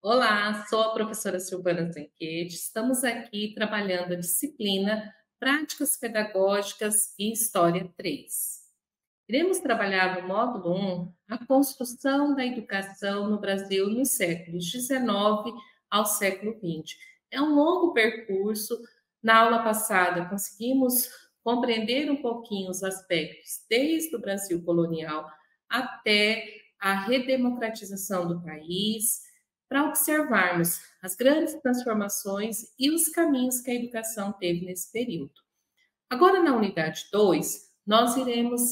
Olá, sou a professora Silvana Zanquete. Estamos aqui trabalhando a disciplina Práticas Pedagógicas e História 3. Iremos trabalhar no módulo 1 a construção da educação no Brasil nos séculos XIX ao século XX. É um longo percurso. Na aula passada, conseguimos compreender um pouquinho os aspectos desde o Brasil colonial até a redemocratização do país, para observarmos as grandes transformações e os caminhos que a educação teve nesse período. Agora, na unidade 2, nós iremos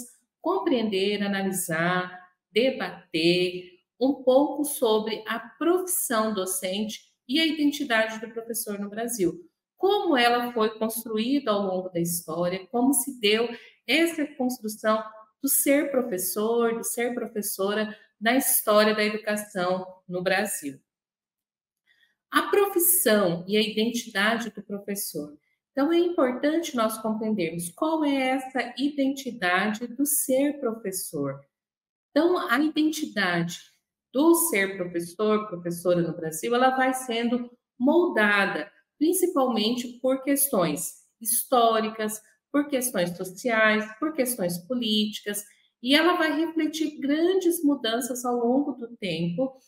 compreender, analisar, debater um pouco sobre a profissão docente e a identidade do professor no Brasil. Como ela foi construída ao longo da história, como se deu essa construção do ser professor, do ser professora na história da educação no Brasil. A profissão e a identidade do professor. Então, é importante nós compreendermos qual é essa identidade do ser professor. Então, a identidade do ser professor, professora no Brasil, ela vai sendo moldada, principalmente por questões históricas, por questões sociais, por questões políticas, e ela vai refletir grandes mudanças ao longo do tempo,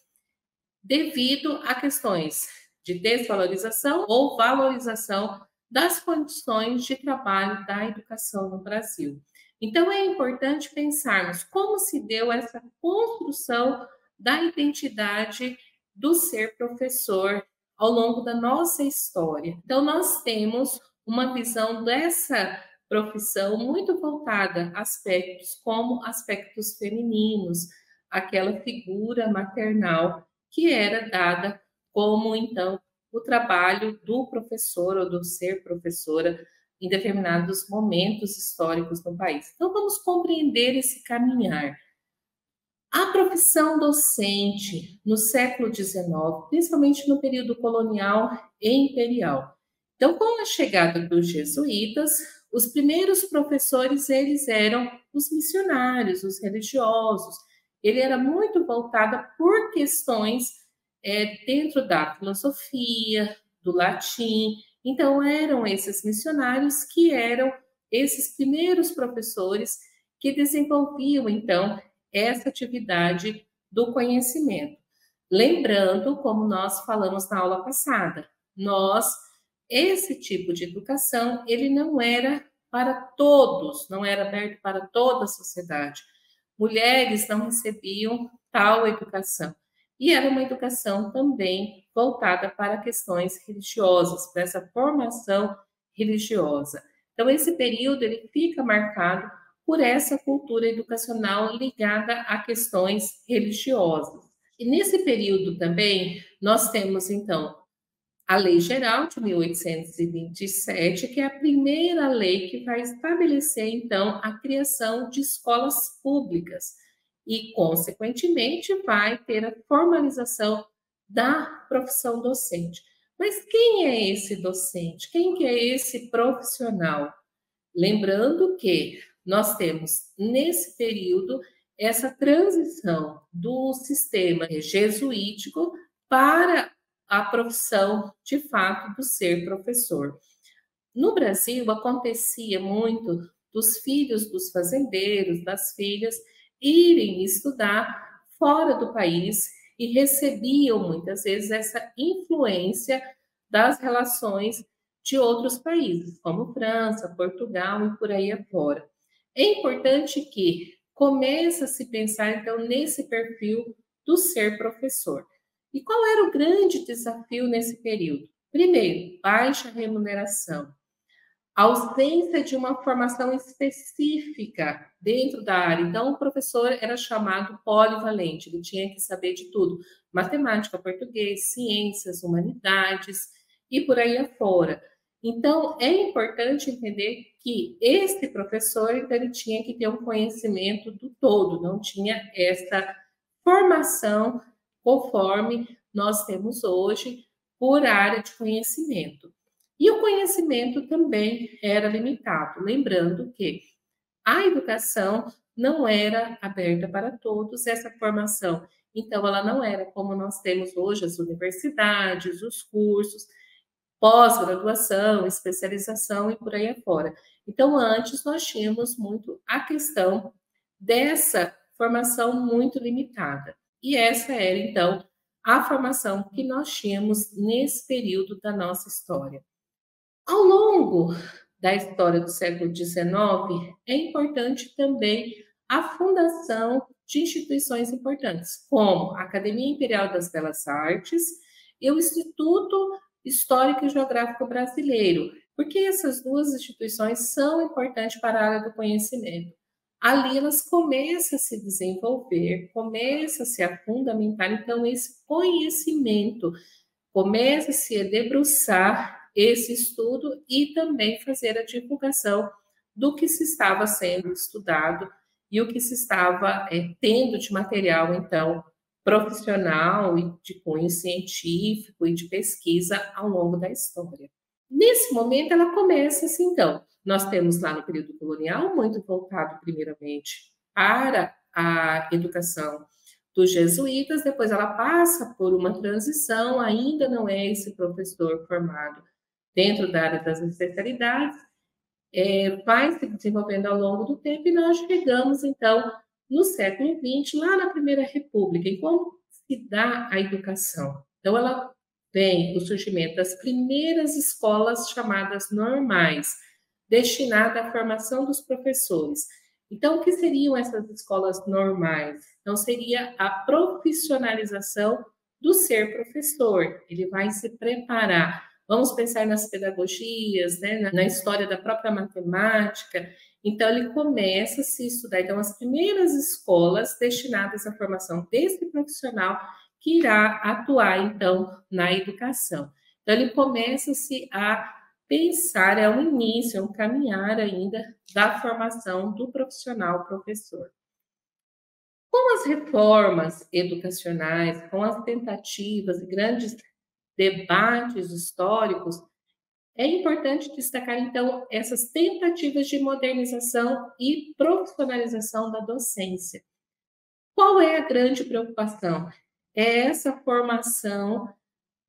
devido a questões de desvalorização ou valorização das condições de trabalho da educação no Brasil. Então, é importante pensarmos como se deu essa construção da identidade do ser professor ao longo da nossa história. Então, nós temos uma visão dessa profissão muito voltada a aspectos como aspectos femininos, aquela figura maternal que era dada como, então, o trabalho do professor ou do ser professora em determinados momentos históricos no país. Então, vamos compreender esse caminhar. A profissão docente no século XIX, principalmente no período colonial e imperial. Então, com a chegada dos jesuítas, os primeiros professores, eles eram os missionários, os religiosos. Ele era muito voltada por questões dentro da filosofia, do latim. Então, eram esses missionários que eram esses primeiros professores que desenvolviam, então, essa atividade do conhecimento. Lembrando, como nós falamos na aula passada, esse tipo de educação, ele não era para todos, não era aberto para toda a sociedade. Mulheres não recebiam tal educação. E era uma educação também voltada para questões religiosas, para essa formação religiosa. Então, esse período ele fica marcado por essa cultura educacional ligada a questões religiosas. E nesse período também, nós temos, então, a Lei Geral de 1827, que é a primeira lei que vai estabelecer, então, a criação de escolas públicas e, consequentemente, vai ter a formalização da profissão docente. Mas quem é esse docente? Quem que é esse profissional? Lembrando que nós temos, nesse período, essa transição do sistema jesuítico para a profissão, de fato, do ser professor. No Brasil, acontecia muito dos filhos dos fazendeiros, das filhas, irem estudar fora do país e recebiam, muitas vezes, essa influência das relações de outros países, como França, Portugal e por aí afora. É importante que comece a se pensar, então, nesse perfil do ser professor. E qual era o grande desafio nesse período? Primeiro, baixa remuneração, ausência de uma formação específica dentro da área. Então, o professor era chamado polivalente, ele tinha que saber de tudo: matemática, português, ciências, humanidades e por aí afora. Então, é importante entender que esse professor, então, ele tinha que ter um conhecimento do todo, não tinha essa formação conforme nós temos hoje por área de conhecimento. E o conhecimento também era limitado, lembrando que a educação não era aberta para todos essa formação. Então, ela não era como nós temos hoje as universidades, os cursos, pós-graduação, especialização e por aí afora. Então, antes nós tínhamos muito a questão dessa formação muito limitada. E essa era, então, a formação que nós tínhamos nesse período da nossa história. Ao longo da história do século XIX, é importante também a fundação de instituições importantes, como a Academia Imperial das Belas Artes e o Instituto Histórico e Geográfico Brasileiro, porque essas duas instituições são importantes para a área do conhecimento. Ali elas começam a se desenvolver, começam a se fundamentar, então, esse conhecimento começa a se debruçar esse estudo e também fazer a divulgação do que se estava sendo estudado e o que se estava tendo de material, então, profissional e de cunho científico e de pesquisa ao longo da história. Nesse momento, ela começa assim, então, nós temos lá no período colonial, muito voltado primeiramente para a educação dos jesuítas, depois ela passa por uma transição, ainda não é esse professor formado dentro da área das especialidades, vai se desenvolvendo ao longo do tempo e nós chegamos, então, no século XX, lá na Primeira República, e como se dá a educação. Então, ela vem o surgimento das primeiras escolas chamadas normais, destinada à formação dos professores. Então, o que seriam essas escolas normais? Então, seria a profissionalização do ser professor. Ele vai se preparar. Vamos pensar nas pedagogias, né, na história da própria matemática. Então, ele começa a se estudar. Então, as primeiras escolas destinadas à formação desse profissional que irá atuar, então, na educação. Então, ele começa-se a pensar, é um início, é um caminhar ainda da formação do profissional professor. Com as reformas educacionais, com as tentativas e grandes debates históricos, é importante destacar, então, essas tentativas de modernização e profissionalização da docência. Qual é a grande preocupação? É essa formação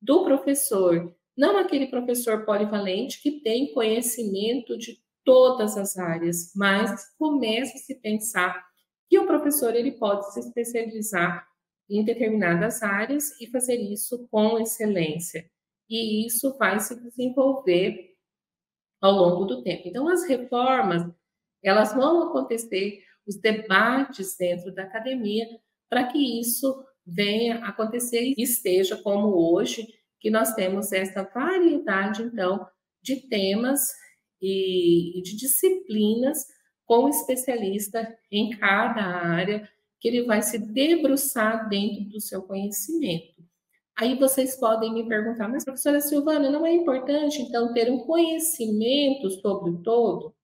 do professor, não aquele professor polivalente que tem conhecimento de todas as áreas, mas começa a se pensar que o professor ele pode se especializar em determinadas áreas e fazer isso com excelência. E isso vai se desenvolver ao longo do tempo. Então, as reformas, elas vão acontecer, os debates dentro da academia, para que isso venha acontecer e esteja como hoje, que nós temos essa variedade, então, de temas e de disciplinas com especialista em cada área, que ele vai se debruçar dentro do seu conhecimento. Aí vocês podem me perguntar, mas professora Silvana, não é importante então ter um conhecimento sobre o todo?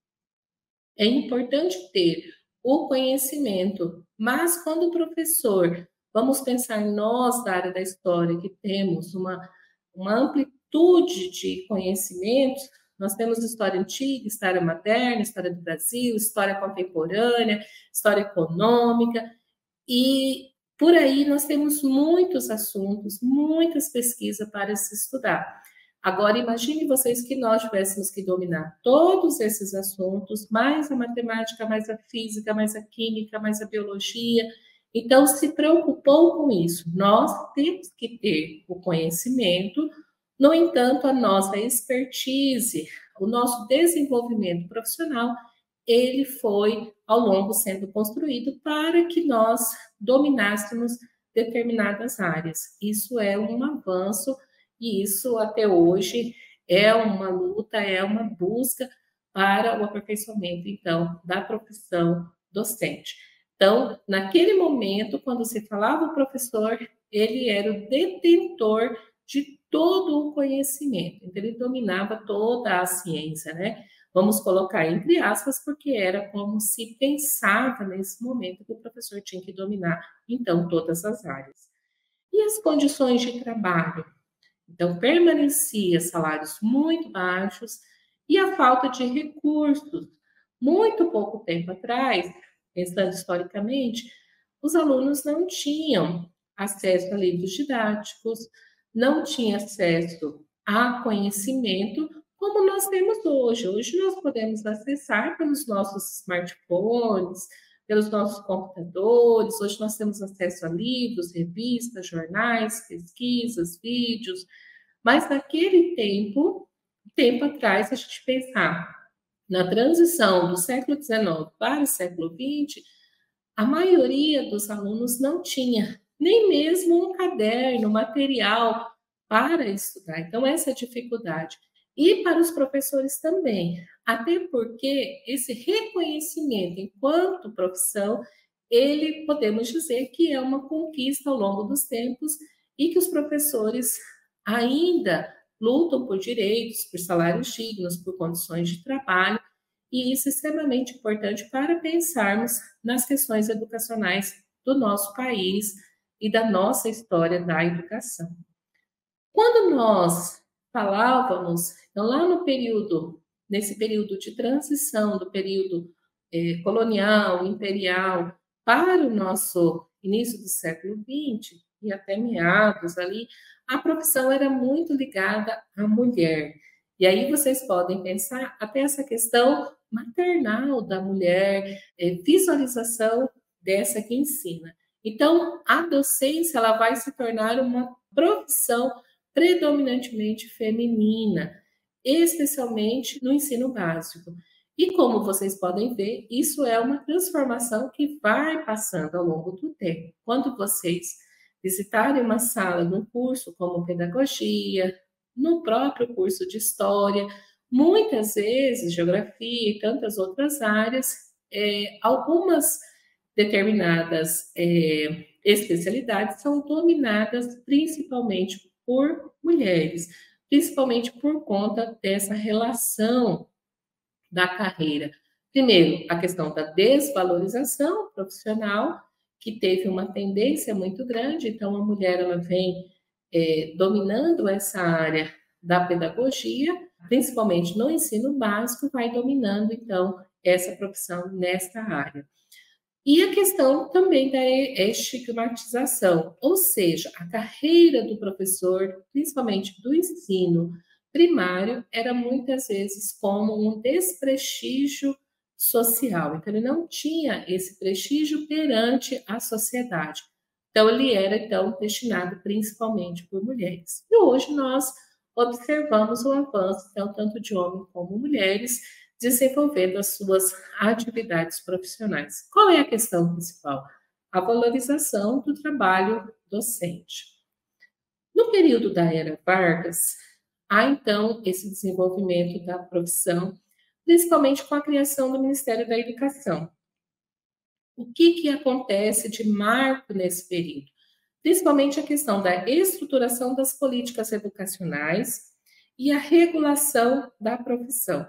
É importante ter o conhecimento, mas quando o professor, vamos pensar em nós da área da história, que temos uma amplitude de conhecimentos, nós temos história antiga, história moderna, história do Brasil, história contemporânea, história econômica, e por aí nós temos muitos assuntos, muitas pesquisas para se estudar. Agora, imagine vocês que nós tivéssemos que dominar todos esses assuntos, mais a matemática, mais a física, mais a química, mais a biologia. Então, se preocupou com isso. Nós temos que ter o conhecimento, no entanto, a nossa expertise, o nosso desenvolvimento profissional, ele foi, ao longo, sendo construído para que nós dominássemos determinadas áreas. Isso é um avanço e isso, até hoje, é uma luta, é uma busca para o aperfeiçoamento, então, da profissão docente. Então, naquele momento, quando se falava o professor, ele era o detentor de todo o conhecimento. Então, ele dominava toda a ciência, né? Vamos colocar entre aspas, porque era como se pensava nesse momento que o professor tinha que dominar, então, todas as áreas. E as condições de trabalho? Então, permanecia salários muito baixos e a falta de recursos. Muito pouco tempo atrás, pensando historicamente, os alunos não tinham acesso a livros didáticos, não tinham acesso a conhecimento como nós temos hoje. Hoje nós podemos acessar pelos nossos smartphones, pelos nossos computadores. Hoje nós temos acesso a livros, revistas, jornais, pesquisas, vídeos. Mas naquele tempo atrás, se a gente pensar na transição do século XIX para o século XX, a maioria dos alunos não tinha nem mesmo um caderno, material para estudar. Então, essa é a dificuldade. E para os professores também, até porque esse reconhecimento enquanto profissão, ele podemos dizer que é uma conquista ao longo dos tempos e que os professores ainda lutam por direitos, por salários dignos, por condições de trabalho, e isso é extremamente importante para pensarmos nas questões educacionais do nosso país e da nossa história da educação. Quando nós falávamos, então, lá no período, nesse período de transição do período colonial, imperial, para o nosso início do século XX e até meados ali, a profissão era muito ligada à mulher. E aí vocês podem pensar até essa questão maternal da mulher, visualização dessa que ensina. Então, a docência ela vai se tornar uma profissão predominantemente feminina, especialmente no ensino básico. E como vocês podem ver, isso é uma transformação que vai passando ao longo do tempo. Quando vocês visitarem uma sala de um curso como pedagogia, no próprio curso de história, muitas vezes geografia e tantas outras áreas, algumas determinadas especialidades são dominadas principalmente por mulheres, principalmente por conta dessa relação da carreira. Primeiro, a questão da desvalorização profissional, que teve uma tendência muito grande, então a mulher ela vem dominando essa área da pedagogia, principalmente no ensino básico, vai dominando então essa profissão nesta área. E a questão também da estigmatização, ou seja, a carreira do professor, principalmente do ensino primário, era muitas vezes como um desprestígio social. Então, ele não tinha esse prestígio perante a sociedade. Então, ele era, então, destinado principalmente por mulheres. E hoje nós observamos o avanço, então, tanto de homens como mulheres, desenvolvendo as suas atividades profissionais. Qual é a questão principal? A valorização do trabalho docente. No período da Era Vargas, há então esse desenvolvimento da profissão, principalmente com a criação do Ministério da Educação. O que acontece de marco nesse período? Principalmente a questão da estruturação das políticas educacionais e a regulação da profissão.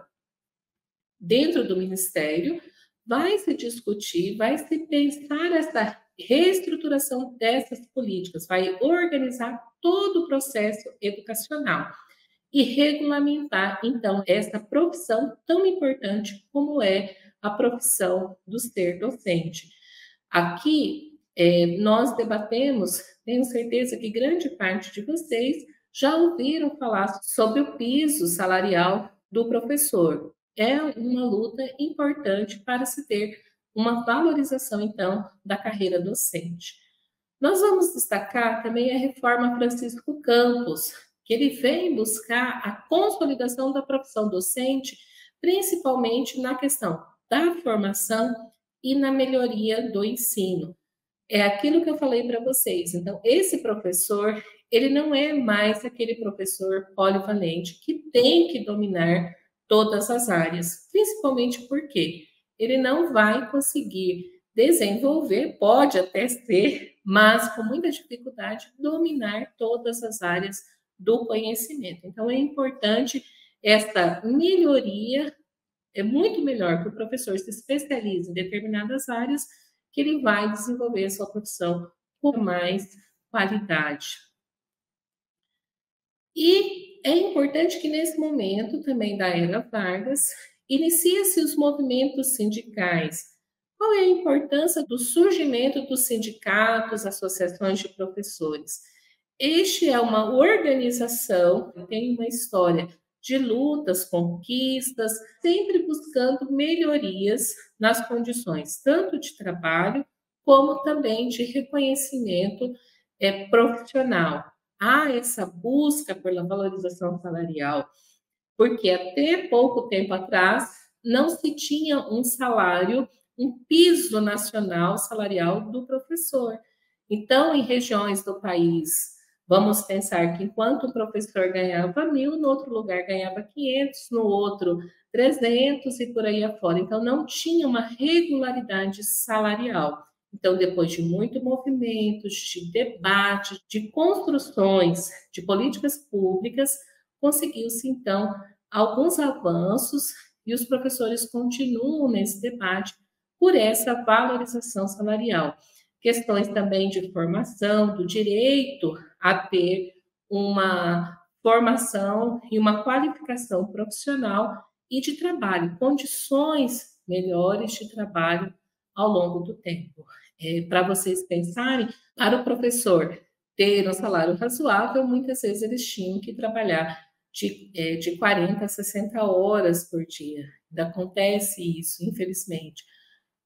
Dentro do Ministério, vai se discutir, vai se pensar essa reestruturação dessas políticas, vai organizar todo o processo educacional e regulamentar, então, essa profissão tão importante como é a profissão do ser docente. Aqui, nós debatemos, tenho certeza que grande parte de vocês já ouviram falar sobre o piso salarial do professor. É uma luta importante para se ter uma valorização, então, da carreira docente. Nós vamos destacar também a reforma Francisco Campos, que ele vem buscar a consolidação da profissão docente, principalmente na questão da formação e na melhoria do ensino. É aquilo que eu falei para vocês. Então, esse professor, ele não é mais aquele professor polivalente que tem que dominar todas as áreas, principalmente porque ele não vai conseguir desenvolver, pode até ser, mas com muita dificuldade, dominar todas as áreas do conhecimento. Então, é importante essa melhoria, é muito melhor que o professor se especialize em determinadas áreas, que ele vai desenvolver a sua profissão com mais qualidade. E é importante que nesse momento também da Era Vargas, inicia-se os movimentos sindicais Qual é a importância do surgimento dos sindicatos, associações de professores? Este é uma organização que tem uma história de lutas, conquistas, sempre buscando melhorias nas condições tanto de trabalho como também de reconhecimento profissional. Há essa busca pela valorização salarial, porque até pouco tempo atrás não se tinha um salário, um piso nacional salarial do professor. Então, em regiões do país, vamos pensar que enquanto o professor ganhava 1.000, no outro lugar ganhava 500, no outro 300 e por aí afora. Então, não tinha uma regularidade salarial. Então, depois de muito movimento, de debate, de construções de políticas públicas, conseguiu-se, então, alguns avanços e os professores continuam nesse debate por essa valorização salarial. Questões também de formação, do direito a ter uma formação e uma qualificação profissional e de trabalho, condições melhores de trabalho ao longo do tempo. Para vocês pensarem, para o professor ter um salário razoável, muitas vezes eles tinham que trabalhar de 40 a 60 horas por dia. Ainda acontece isso, infelizmente.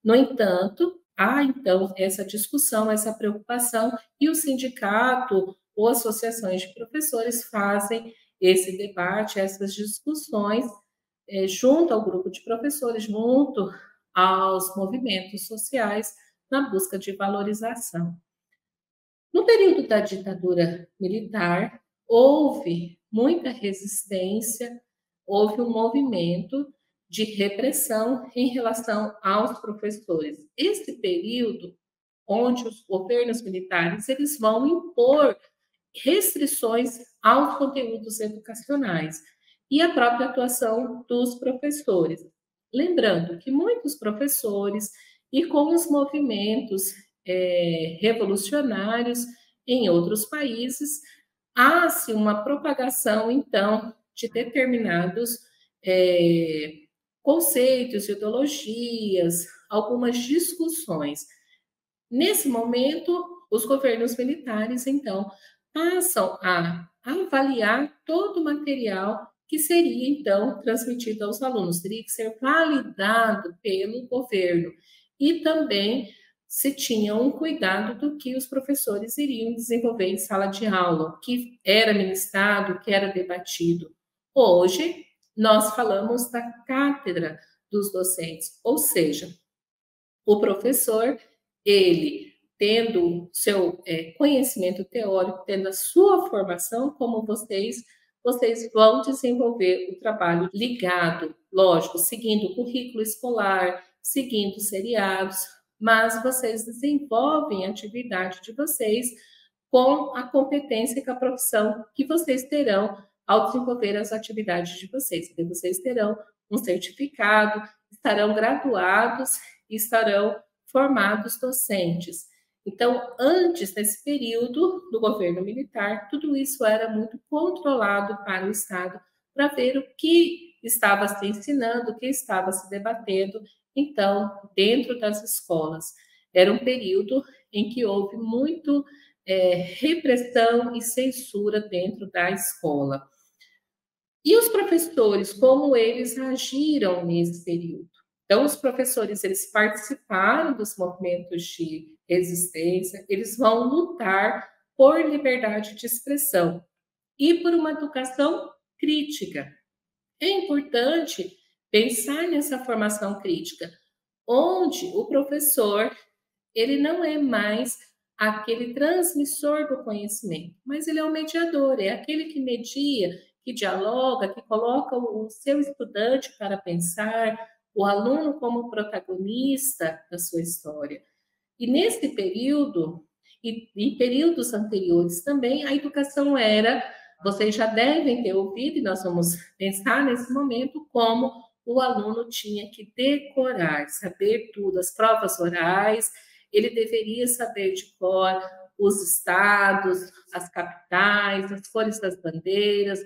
No entanto, há então essa discussão, essa preocupação, e o sindicato ou associações de professores fazem esse debate, essas discussões, junto ao grupo de professores, junto aos movimentos sociais, na busca de valorização. No período da ditadura militar, houve muita resistência, houve um movimento de repressão em relação aos professores. Esse período, onde os governos militares eles vão impor restrições aos conteúdos educacionais e a própria atuação dos professores. Lembrando que muitos professores, e com os movimentos revolucionários em outros países, há-se uma propagação, então, de determinados conceitos, ideologias, algumas discussões. Nesse momento, os governos militares, então, passam a avaliar todo o material que seria, então, transmitido aos alunos, teria que ser validado pelo governo. E também se tinha um cuidado do que os professores iriam desenvolver em sala de aula, o que era ministrado, o que era debatido. Hoje, nós falamos da cátedra dos docentes, ou seja, o professor, ele tendo seu conhecimento teórico, tendo a sua formação, como vocês vão desenvolver o trabalho ligado, lógico, seguindo o currículo escolar, seguindo seriados, mas vocês desenvolvem a atividade de vocês com a competência e com a profissão que vocês terão ao desenvolver as atividades de vocês. Porque vocês terão um certificado, estarão graduados e estarão formados docentes. Então, antes desse período do governo militar, tudo isso era muito controlado para o Estado, para ver o que estava se ensinando, o que estava se debatendo, então, dentro das escolas. Era um período em que houve muito repressão e censura dentro da escola. E os professores, como eles agiram nesse período? Então, os professores, eles participaram dos movimentos de resistência, eles vão lutar por liberdade de expressão e por uma educação crítica. É importante pensar nessa formação crítica, onde o professor, ele não é mais aquele transmissor do conhecimento, mas ele é o mediador, é aquele que media, que dialoga, que coloca o seu estudante para pensar, o aluno como protagonista da sua história. E nesse período, e em períodos anteriores também, a educação era, vocês já devem ter ouvido, e nós vamos pensar nesse momento, como o aluno tinha que decorar, saber tudo, as provas orais, ele deveria saber de cor os estados, as capitais, as cores das bandeiras,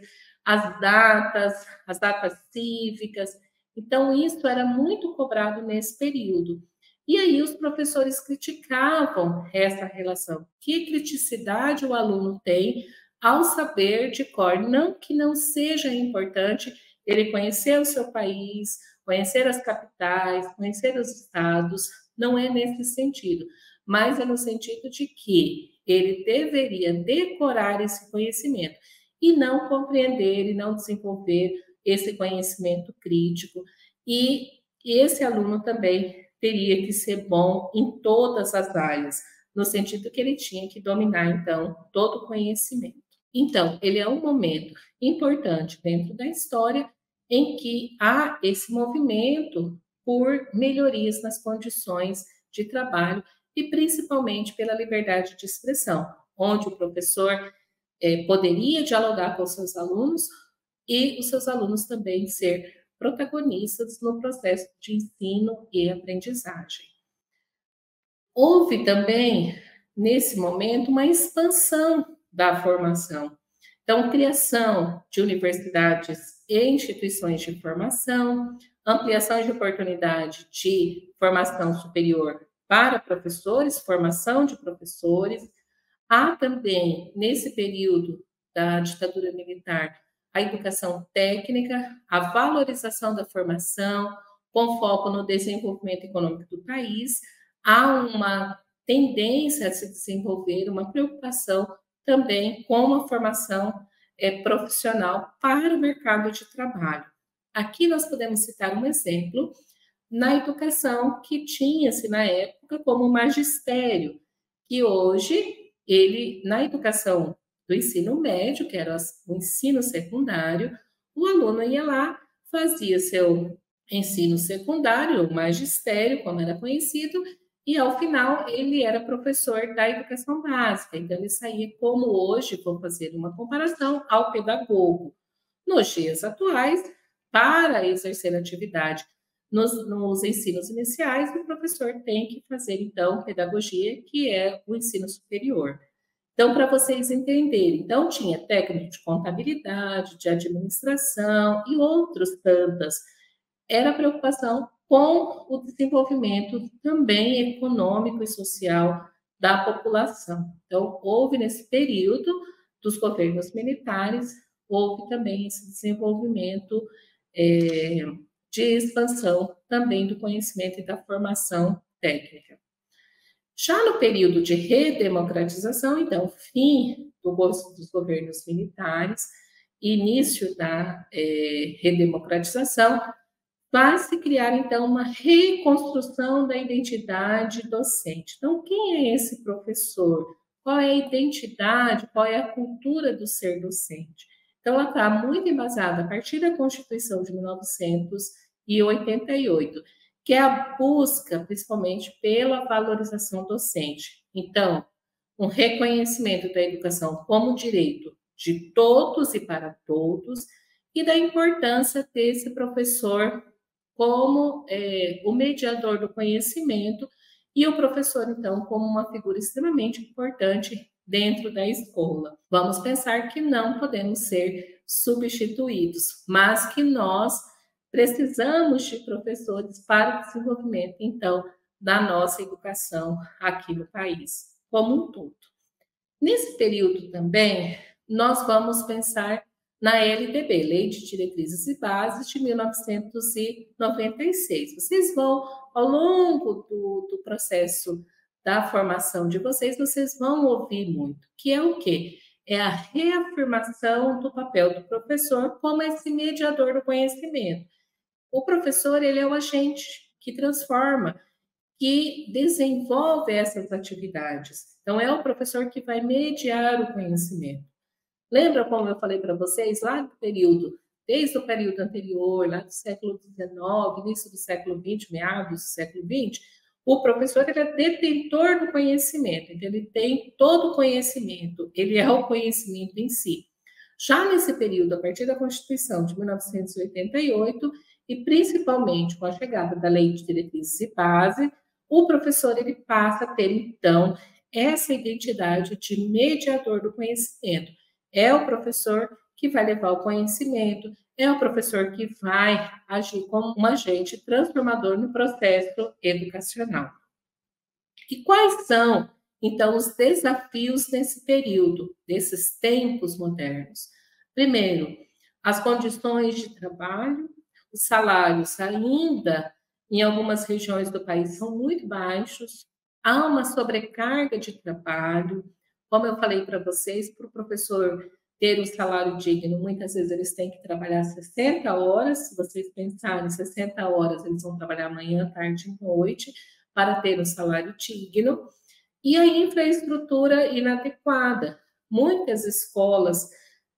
as datas cívicas. Então, isso era muito cobrado nesse período. E aí os professores criticavam essa relação. Que criticidade o aluno tem ao saber de cor? Não que não seja importante ele conhecer o seu país, conhecer as capitais, conhecer os estados, não é nesse sentido, mas é no sentido de que ele deveria decorar esse conhecimento e não compreender e não desenvolver esse conhecimento crítico. E esse aluno também teria que ser bom em todas as áreas, no sentido que ele tinha que dominar, então, todo o conhecimento. Então, ele é um momento importante dentro da história em que há esse movimento por melhorias nas condições de trabalho e principalmente pela liberdade de expressão, onde o professor poderia dialogar com os seus alunos e os seus alunos também ser protagonistas no processo de ensino e aprendizagem. Houve também, nesse momento, uma expansão da formação. Então, criação de universidades e instituições de formação, ampliação de oportunidade de formação superior para professores, formação de professores. Há também, nesse período da ditadura militar, a educação técnica, a valorização da formação, com foco no desenvolvimento econômico do país. Há uma tendência a se desenvolver uma preocupação também com a formação profissional para o mercado de trabalho. Aqui nós podemos citar um exemplo na educação que tinha-se na época como magistério, que hoje ele, na educação do ensino médio, que era o ensino secundário, o aluno ia lá, fazia seu ensino secundário, o magistério, como era conhecido, e ao final ele era professor da educação básica. Então ele saía como hoje, vou fazer uma comparação, ao pedagogo. Nos dias atuais, para exercer atividade nos ensinos iniciais, o professor tem que fazer, então, pedagogia, que é o ensino superior. Então, para vocês entenderem, então tinha técnico de contabilidade, de administração e outros tantas. Era a preocupação com o desenvolvimento também econômico e social da população. Então, houve nesse período dos governos militares, houve também esse desenvolvimento de expansão também do conhecimento e da formação técnica. Já no período de redemocratização, então, fim dos governos militares, início da redemocratização, vai se criar, então, uma reconstrução da identidade docente. Então, quem é esse professor? Qual é a identidade, qual é a cultura do ser docente? Então, ela está muito embasada a partir da Constituição de 1988, que é a busca, principalmente, pela valorização docente. Então, um reconhecimento da educação como direito de todos e para todos, e da importância desse professor como o mediador do conhecimento e o professor, então, como uma figura extremamente importante dentro da escola. Vamos pensar que não podemos ser substituídos, mas que nós precisamos de professores para o desenvolvimento, então, da nossa educação aqui no país, como um todo. Nesse período também, nós vamos pensar na LDB, Lei de Diretrizes e Bases de 1996. Vocês vão, ao longo do processo da formação de vocês vão ouvir muito, que é o quê? É a reafirmação do papel do professor como esse mediador do conhecimento. O professor, ele é o agente que transforma, que desenvolve essas atividades. Então, é o professor que vai mediar o conhecimento. Lembra como eu falei para vocês lá do período, desde o período anterior, lá do século XIX, início do século XX, meados do século XX, o professor ele é detentor do conhecimento, então ele tem todo o conhecimento, ele é o conhecimento em si. Já nesse período, a partir da Constituição de 1988, e principalmente com a chegada da Lei de Diretrizes e Base, o professor ele passa a ter, então, essa identidade de mediador do conhecimento. É o professor que vai levar o conhecimento, é o professor que vai agir como um agente transformador no processo educacional. E quais são, então, os desafios nesse período, desses tempos modernos? Primeiro, as condições de trabalho, os salários ainda em algumas regiões do país são muito baixos, há uma sobrecarga de trabalho. Como eu falei para vocês, para o professor ter um salário digno, muitas vezes eles têm que trabalhar 60 horas. Se vocês pensarem, 60 horas, eles vão trabalhar manhã, tarde e noite para ter um salário digno. E a infraestrutura inadequada. Muitas escolas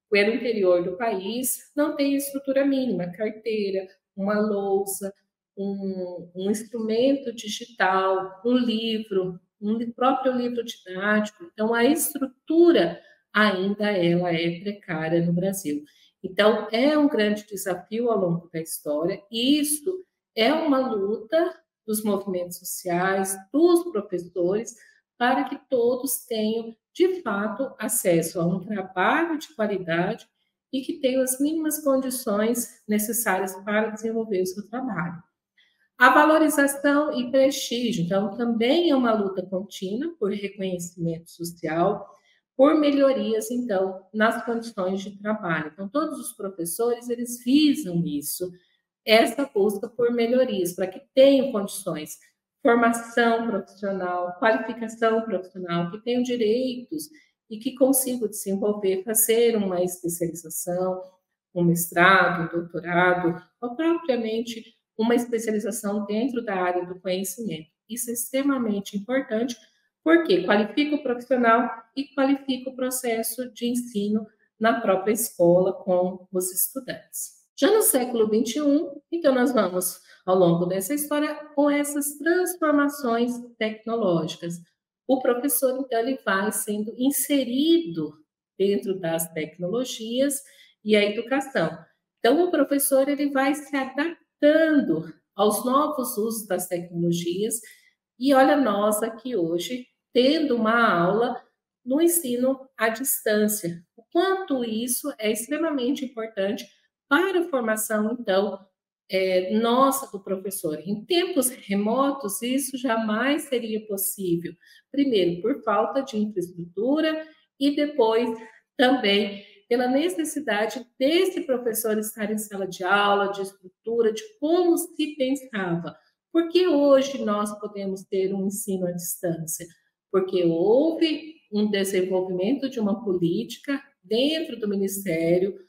pelo interior do país não têm estrutura mínima, carteira, uma louça, um instrumento digital, um livro, um próprio livro didático. Então, a estrutura ainda ela é precária no Brasil. Então, é um grande desafio ao longo da história, e isso é uma luta dos movimentos sociais, dos professores, para que todos tenham, de fato, acesso a um trabalho de qualidade e que tenham as mínimas condições necessárias para desenvolver o seu trabalho. A valorização e prestígio, então, também é uma luta contínua por reconhecimento social, por melhorias, então, nas condições de trabalho. Então, todos os professores, eles visam isso, essa busca por melhorias, para que tenham condições, formação profissional, qualificação profissional, que tenham direitos e que consigam desenvolver, fazer uma especialização, um mestrado, um doutorado, ou propriamente uma especialização dentro da área do conhecimento. Isso é extremamente importante, porque qualifica o profissional e qualifica o processo de ensino na própria escola com os estudantes. Já no século XXI, então nós vamos, ao longo dessa história, com essas transformações tecnológicas. O professor, então, ele vai sendo inserido dentro das tecnologias e a educação. Então, o professor ele vai se adaptando aos novos usos das tecnologias, e olha nós aqui hoje, tendo uma aula no ensino à distância. O quanto isso é extremamente importante para a formação, então, nossa do professor. Em tempos remotos, isso jamais seria possível. Primeiro, por falta de infraestrutura, e depois também pela necessidade desse professor estar em sala de aula, de estrutura, de como se pensava. Porque hoje nós podemos ter um ensino à distância? Porque houve um desenvolvimento de uma política dentro do Ministério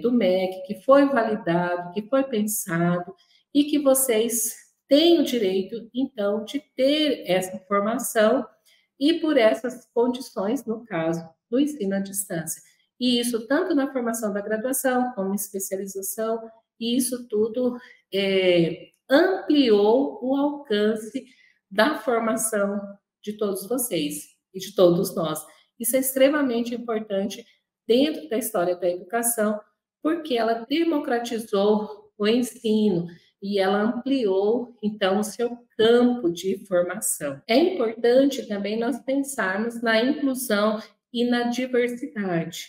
do MEC, que foi validado, que foi pensado, e que vocês têm o direito, então, de ter essa formação e por essas condições, no caso, do ensino à distância. E isso tanto na formação da graduação, como especialização, e isso tudo ampliou o alcance da formação de todos vocês e de todos nós. Isso é extremamente importante dentro da história da educação, porque ela democratizou o ensino e ela ampliou, então, o seu campo de formação. É importante também nós pensarmos na inclusão e na diversidade.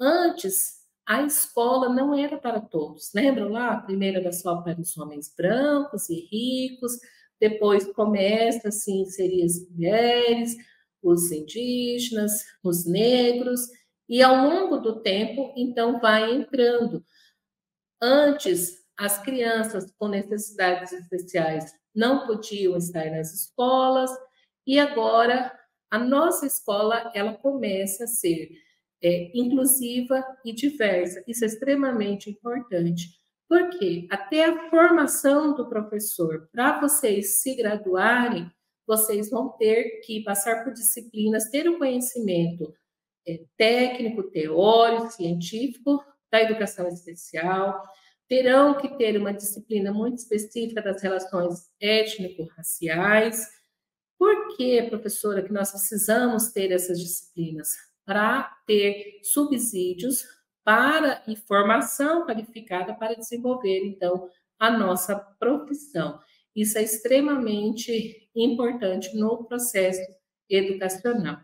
Antes, a escola não era para todos. Lembram lá? A primeira era só para os homens brancos e ricos, depois começa a se inserir as mulheres, os indígenas, os negros, e ao longo do tempo, então, vai entrando. Antes, as crianças com necessidades especiais não podiam estar nas escolas, e agora a nossa escola ela começa a ser inclusiva e diversa. Isso é extremamente importante, porque até a formação do professor, para vocês se graduarem, vocês vão ter que passar por disciplinas, ter o conhecimento técnico, teórico, científico da educação especial, terão que ter uma disciplina muito específica das relações étnico-raciais. Por que, professora, que nós precisamos ter essas disciplinas? Para ter subsídios para e formação qualificada para desenvolver, então, a nossa profissão. Isso é extremamente importante no processo educacional.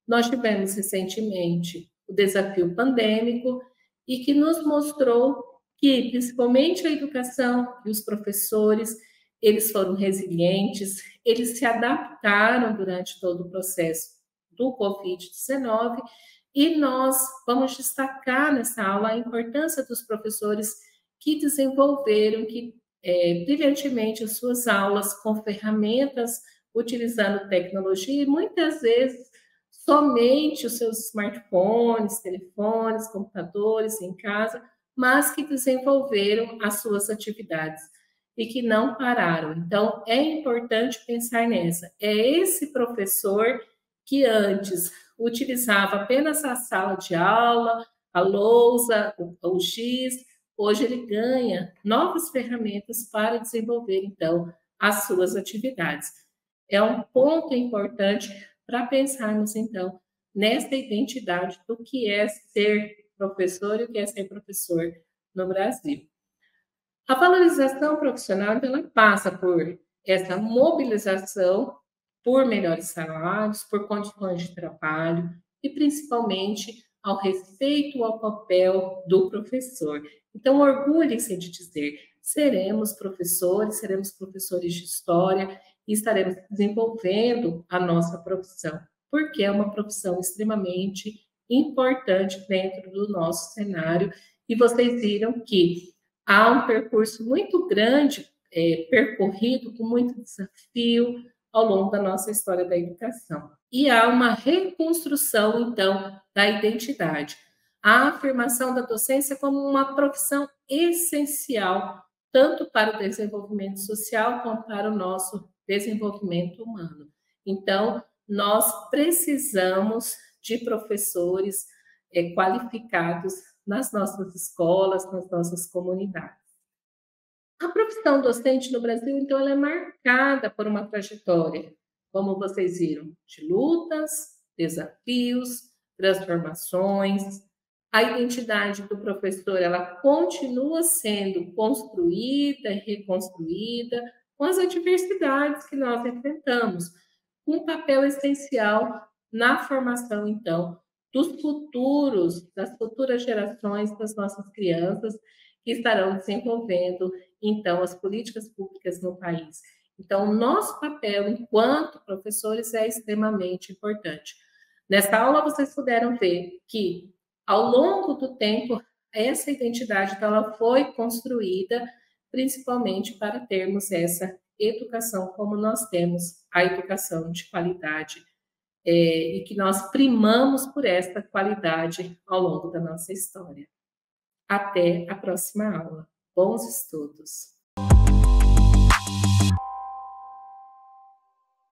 Nós tivemos recentemente o desafio pandêmico, e que nos mostrou que, principalmente a educação e os professores, eles foram resilientes, eles se adaptaram durante todo o processo do Covid-19, e nós vamos destacar nessa aula a importância dos professores que desenvolveram brilhantemente as suas aulas com ferramentas, utilizando tecnologia, e muitas vezes somente os seus smartphones, telefones, computadores em casa, mas que desenvolveram as suas atividades e que não pararam. Então, é importante pensar nessa. É esse professor que antes utilizava apenas a sala de aula, a lousa, o giz, hoje ele ganha novas ferramentas para desenvolver, então, as suas atividades. É um ponto importante para pensarmos, então, nessa identidade do que é ser professor e o que é ser professor no Brasil. A valorização profissional, então, ela passa por essa mobilização por melhores salários, por condições de trabalho e, principalmente, ao respeito ao papel do professor. Então, orgulhem-se de dizer: seremos professores de história e estaremos desenvolvendo a nossa profissão, porque é uma profissão extremamente importante dentro do nosso cenário. E vocês viram que há um percurso muito grande percorrido, com muito desafio ao longo da nossa história da educação. E há uma reconstrução, então, da identidade. A afirmação da docência como uma profissão essencial, tanto para o desenvolvimento social como para o nosso desenvolvimento humano. Então, nós precisamos de professores qualificados nas nossas escolas, nas nossas comunidades. A profissão docente no Brasil, então, ela é marcada por uma trajetória, como vocês viram, de lutas, desafios, transformações. A identidade do professor, ela continua sendo construída e reconstruída com as adversidades que nós enfrentamos, um papel essencial na formação, então, dos futuros, das futuras gerações das nossas crianças que estarão desenvolvendo, então, as políticas públicas no país. Então, o nosso papel enquanto professores é extremamente importante. Nesta aula, vocês puderam ver que, ao longo do tempo, essa identidade então, ela foi construída principalmente para termos essa educação como nós temos a educação de qualidade e que nós primamos por esta qualidade ao longo da nossa história. Até a próxima aula. Bons estudos!